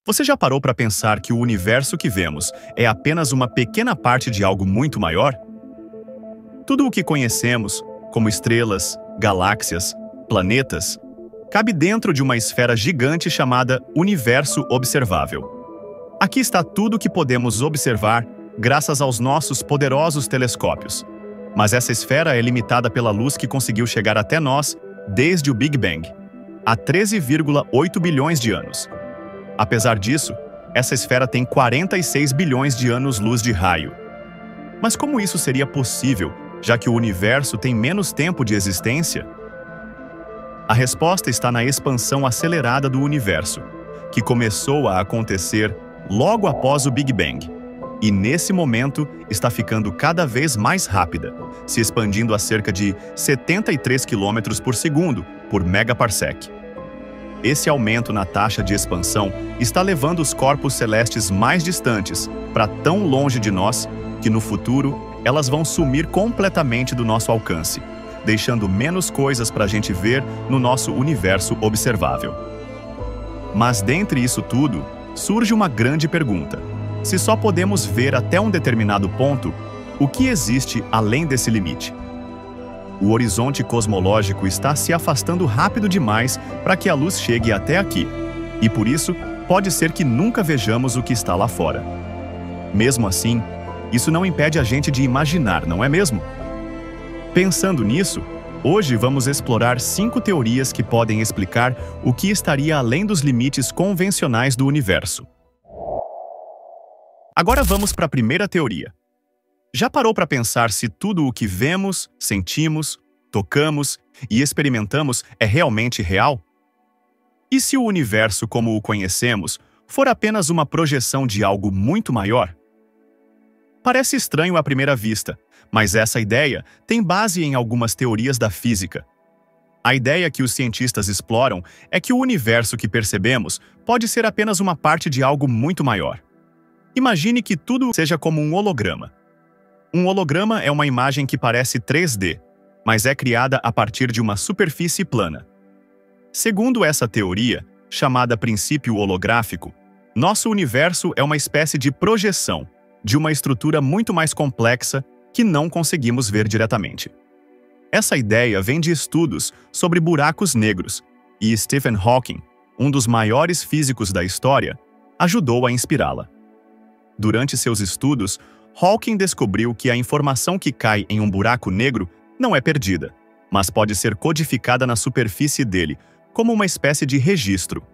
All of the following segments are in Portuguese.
Você já parou para pensar que o universo que vemos é apenas uma pequena parte de algo muito maior? Tudo o que conhecemos, como estrelas, galáxias, planetas, cabe dentro de uma esfera gigante chamada Universo Observável. Aqui está tudo o que podemos observar graças aos nossos poderosos telescópios. Mas essa esfera é limitada pela luz que conseguiu chegar até nós desde o Big Bang, há 13,8 bilhões de anos. Apesar disso, essa esfera tem 46 bilhões de anos-luz de raio. Mas como isso seria possível, já que o universo tem menos tempo de existência? A resposta está na expansão acelerada do universo, que começou a acontecer logo após o Big Bang, e nesse momento está ficando cada vez mais rápida, se expandindo a cerca de 73 km por segundo por megaparsec. Esse aumento na taxa de expansão está levando os corpos celestes mais distantes para tão longe de nós que no futuro elas vão sumir completamente do nosso alcance, deixando menos coisas para a gente ver no nosso universo observável. Mas dentre isso tudo, surge uma grande pergunta. Se só podemos ver até um determinado ponto, o que existe além desse limite? O horizonte cosmológico está se afastando rápido demais para que a luz chegue até aqui, e por isso pode ser que nunca vejamos o que está lá fora. Mesmo assim, isso não impede a gente de imaginar, não é mesmo? Pensando nisso, hoje vamos explorar 5 teorias que podem explicar o que estaria além dos limites convencionais do universo. Agora vamos para a primeira teoria. Já parou para pensar se tudo o que vemos, sentimos, tocamos e experimentamos é realmente real? E se o universo como o conhecemos for apenas uma projeção de algo muito maior? Parece estranho à primeira vista, mas essa ideia tem base em algumas teorias da física. A ideia que os cientistas exploram é que o universo que percebemos pode ser apenas uma parte de algo muito maior. Imagine que tudo seja como um holograma. Um holograma é uma imagem que parece 3D, mas é criada a partir de uma superfície plana. Segundo essa teoria, chamada princípio holográfico, nosso universo é uma espécie de projeção de uma estrutura muito mais complexa que não conseguimos ver diretamente. Essa ideia vem de estudos sobre buracos negros, e Stephen Hawking, um dos maiores físicos da história, ajudou a inspirá-la. Durante seus estudos, Hawking descobriu que a informação que cai em um buraco negro não é perdida, mas pode ser codificada na superfície dele, como uma espécie de registro.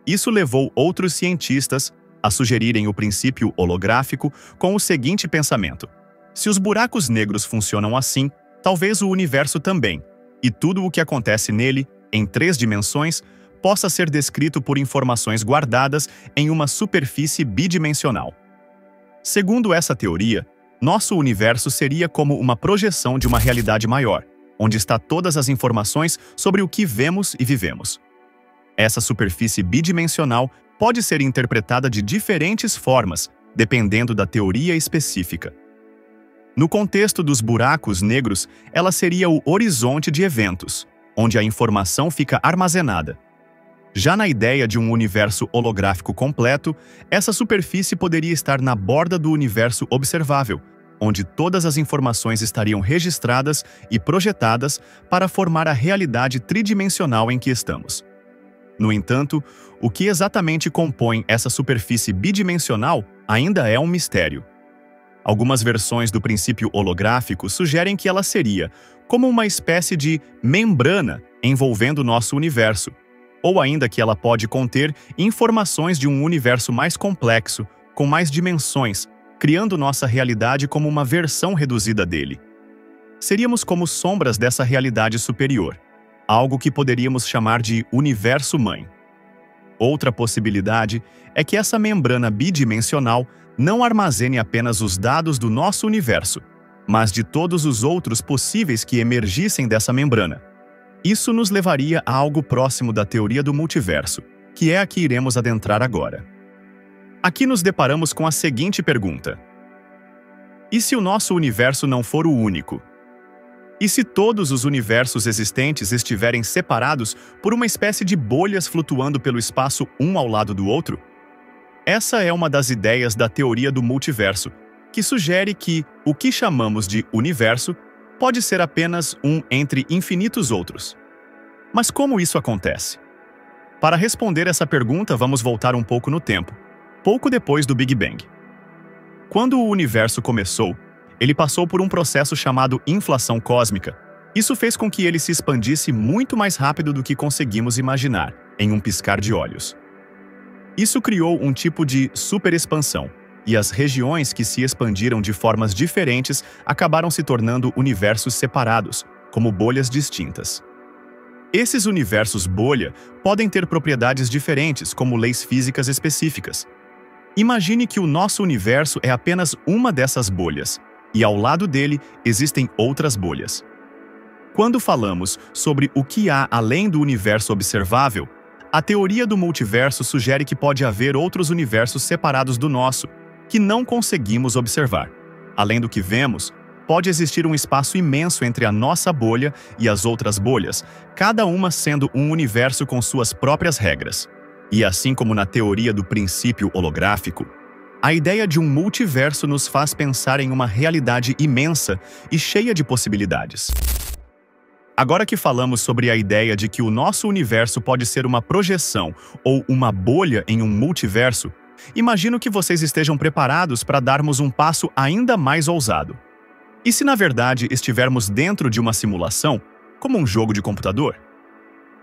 Isso levou outros cientistas a sugerirem o princípio holográfico com o seguinte pensamento: se os buracos negros funcionam assim, talvez o universo também, e tudo o que acontece nele, em 3 dimensões, possa ser descrito por informações guardadas em uma superfície bidimensional. Segundo essa teoria, nosso universo seria como uma projeção de uma realidade maior, onde está todas as informações sobre o que vemos e vivemos. Essa superfície bidimensional pode ser interpretada de diferentes formas, dependendo da teoria específica. No contexto dos buracos negros, ela seria o horizonte de eventos, onde a informação fica armazenada. Já na ideia de um universo holográfico completo, essa superfície poderia estar na borda do universo observável, onde todas as informações estariam registradas e projetadas para formar a realidade tridimensional em que estamos. No entanto, o que exatamente compõe essa superfície bidimensional ainda é um mistério. Algumas versões do princípio holográfico sugerem que ela seria como uma espécie de membrana envolvendo nosso universo, ou ainda que ela pode conter informações de um universo mais complexo, com mais dimensões, criando nossa realidade como uma versão reduzida dele. Seríamos como sombras dessa realidade superior, algo que poderíamos chamar de universo-mãe. Outra possibilidade é que essa membrana bidimensional não armazene apenas os dados do nosso universo, mas de todos os outros possíveis que emergissem dessa membrana. Isso nos levaria a algo próximo da teoria do multiverso, que é a que iremos adentrar agora. Aqui nos deparamos com a seguinte pergunta: e se o nosso universo não for o único? E se todos os universos existentes estiverem separados por uma espécie de bolhas flutuando pelo espaço um ao lado do outro? Essa é uma das ideias da teoria do multiverso, que sugere que o que chamamos de universo pode ser apenas um entre infinitos outros. Mas como isso acontece? Para responder essa pergunta, vamos voltar um pouco no tempo, pouco depois do Big Bang. Quando o universo começou, ele passou por um processo chamado inflação cósmica. Isso fez com que ele se expandisse muito mais rápido do que conseguimos imaginar, em um piscar de olhos. Isso criou um tipo de superexpansão, e as regiões que se expandiram de formas diferentes acabaram se tornando universos separados, como bolhas distintas. Esses universos bolha podem ter propriedades diferentes, como leis físicas específicas. Imagine que o nosso universo é apenas uma dessas bolhas, e ao lado dele existem outras bolhas. Quando falamos sobre o que há além do universo observável, a teoria do multiverso sugere que pode haver outros universos separados do nosso, que não conseguimos observar. Além do que vemos, pode existir um espaço imenso entre a nossa bolha e as outras bolhas, cada uma sendo um universo com suas próprias regras. E assim como na teoria do princípio holográfico, a ideia de um multiverso nos faz pensar em uma realidade imensa e cheia de possibilidades. Agora que falamos sobre a ideia de que o nosso universo pode ser uma projeção ou uma bolha em um multiverso, imagino que vocês estejam preparados para darmos um passo ainda mais ousado. E se na verdade estivermos dentro de uma simulação, como um jogo de computador?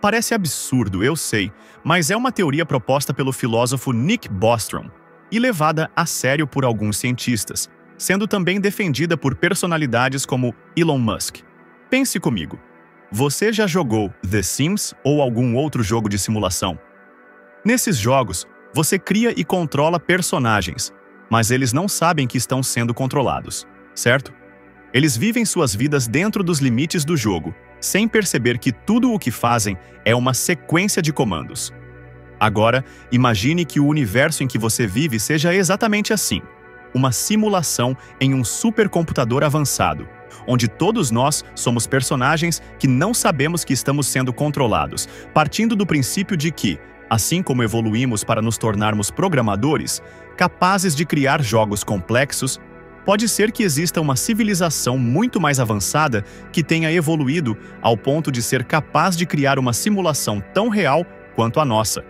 Parece absurdo, eu sei, mas é uma teoria proposta pelo filósofo Nick Bostrom e levada a sério por alguns cientistas, sendo também defendida por personalidades como Elon Musk. Pense comigo. Você já jogou The Sims ou algum outro jogo de simulação? Nesses jogos, você cria e controla personagens, mas eles não sabem que estão sendo controlados, certo? Eles vivem suas vidas dentro dos limites do jogo, sem perceber que tudo o que fazem é uma sequência de comandos. Agora, imagine que o universo em que você vive seja exatamente assim, uma simulação em um supercomputador avançado, onde todos nós somos personagens que não sabemos que estamos sendo controlados, partindo do princípio de que, assim como evoluímos para nos tornarmos programadores, capazes de criar jogos complexos, pode ser que exista uma civilização muito mais avançada que tenha evoluído ao ponto de ser capaz de criar uma simulação tão real quanto a nossa.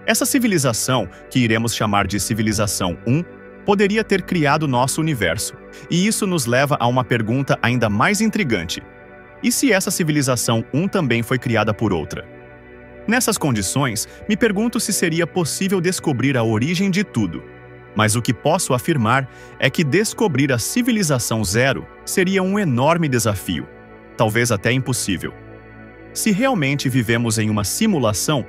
Essa civilização, que iremos chamar de Civilização 1, poderia ter criado nosso universo. E isso nos leva a uma pergunta ainda mais intrigante. E se essa Civilização 1 também foi criada por outra? Nessas condições, me pergunto se seria possível descobrir a origem de tudo. Mas o que posso afirmar é que descobrir a Civilização Zero seria um enorme desafio, talvez até impossível. Se realmente vivemos em uma simulação,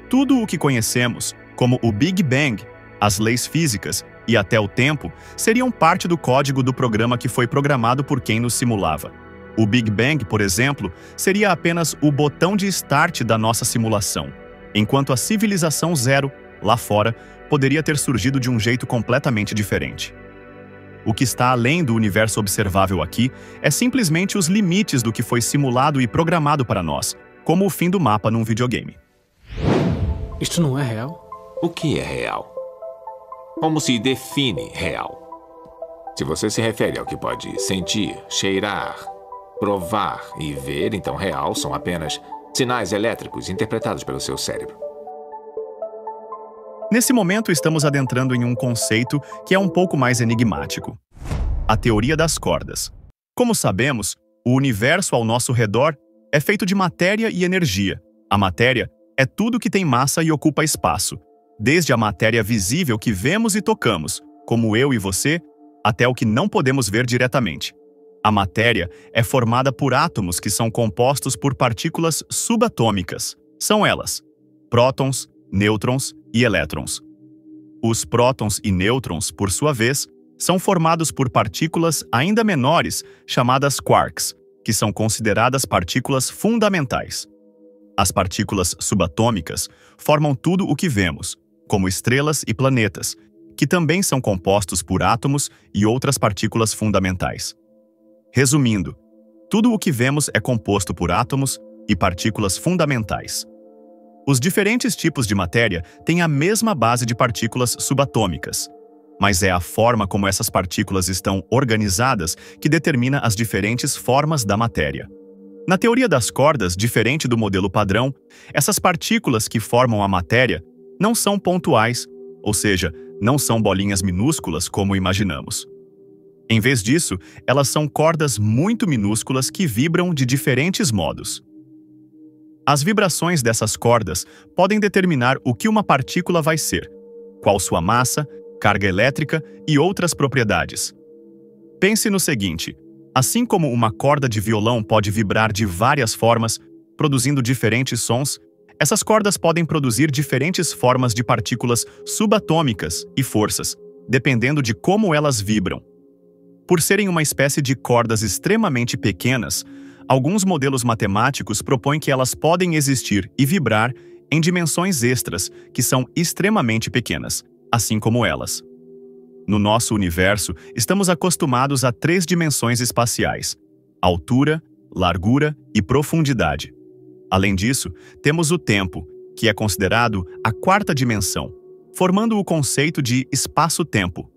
tudo o que conhecemos, como o Big Bang, as leis físicas e até o tempo, seriam parte do código do programa que foi programado por quem nos simulava. O Big Bang, por exemplo, seria apenas o botão de start da nossa simulação, enquanto a Civilização Zero, lá fora, poderia ter surgido de um jeito completamente diferente. O que está além do universo observável aqui é simplesmente os limites do que foi simulado e programado para nós, como o fim do mapa num videogame. Isto não é real? O que é real? Como se define real? Se você se refere ao que pode sentir, cheirar, provar e ver, então real são apenas sinais elétricos interpretados pelo seu cérebro. Nesse momento, estamos adentrando em um conceito que é um pouco mais enigmático: a teoria das cordas. Como sabemos, o universo ao nosso redor é feito de matéria e energia. A matéria é tudo que tem massa e ocupa espaço, desde a matéria visível que vemos e tocamos, como eu e você, até o que não podemos ver diretamente. A matéria é formada por átomos que são compostos por partículas subatômicas. São elas: prótons, nêutrons e elétrons. Os prótons e nêutrons, por sua vez, são formados por partículas ainda menores, chamadas quarks, que são consideradas partículas fundamentais. As partículas subatômicas formam tudo o que vemos, como estrelas e planetas, que também são compostos por átomos e outras partículas fundamentais. Resumindo, tudo o que vemos é composto por átomos e partículas fundamentais. Os diferentes tipos de matéria têm a mesma base de partículas subatômicas, mas é a forma como essas partículas estão organizadas que determina as diferentes formas da matéria. Na teoria das cordas, diferente do modelo padrão, essas partículas que formam a matéria não são pontuais, ou seja, não são bolinhas minúsculas como imaginamos. Em vez disso, elas são cordas muito minúsculas que vibram de diferentes modos. As vibrações dessas cordas podem determinar o que uma partícula vai ser, qual sua massa, carga elétrica e outras propriedades. Pense no seguinte: assim como uma corda de violão pode vibrar de várias formas, produzindo diferentes sons, essas cordas podem produzir diferentes formas de partículas subatômicas e forças, dependendo de como elas vibram. Por serem uma espécie de cordas extremamente pequenas, alguns modelos matemáticos propõem que elas podem existir e vibrar em dimensões extras, que são extremamente pequenas, assim como elas. No nosso universo, estamos acostumados a 3 dimensões espaciais: altura, largura e profundidade. Além disso, temos o tempo, que é considerado a 4ª dimensão, formando o conceito de espaço-tempo.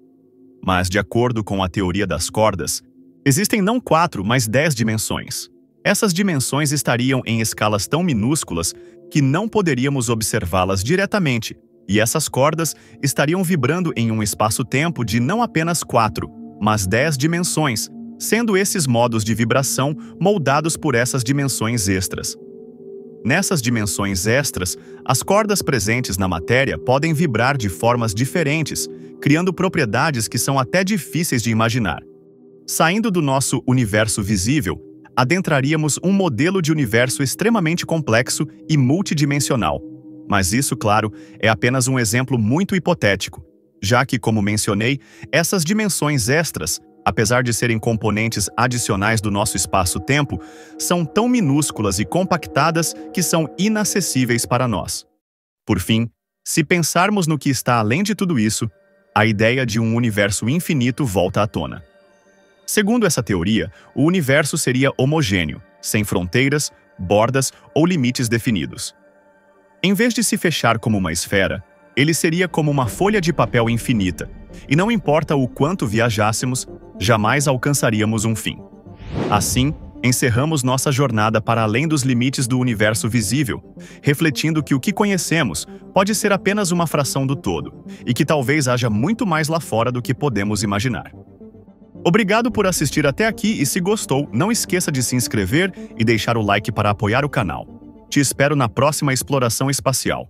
Mas, de acordo com a teoria das cordas, existem não 4, mas 10 dimensões. Essas dimensões estariam em escalas tão minúsculas que não poderíamos observá-las diretamente, e essas cordas estariam vibrando em um espaço-tempo de não apenas 4, mas 10 dimensões, sendo esses modos de vibração moldados por essas dimensões extras. Nessas dimensões extras, as cordas presentes na matéria podem vibrar de formas diferentes, criando propriedades que são até difíceis de imaginar. Saindo do nosso universo visível, adentraríamos um modelo de universo extremamente complexo e multidimensional. Mas isso, claro, é apenas um exemplo muito hipotético, já que, como mencionei, essas dimensões extras, apesar de serem componentes adicionais do nosso espaço-tempo, são tão minúsculas e compactadas que são inacessíveis para nós. Por fim, se pensarmos no que está além de tudo isso, a ideia de um universo infinito volta à tona. Segundo essa teoria, o universo seria homogêneo, sem fronteiras, bordas ou limites definidos. Em vez de se fechar como uma esfera, ele seria como uma folha de papel infinita, e não importa o quanto viajássemos, jamais alcançaríamos um fim. Assim, encerramos nossa jornada para além dos limites do universo visível, refletindo que o que conhecemos pode ser apenas uma fração do todo, e que talvez haja muito mais lá fora do que podemos imaginar. Obrigado por assistir até aqui e se gostou, não esqueça de se inscrever e deixar o like para apoiar o canal. Te espero na próxima exploração espacial.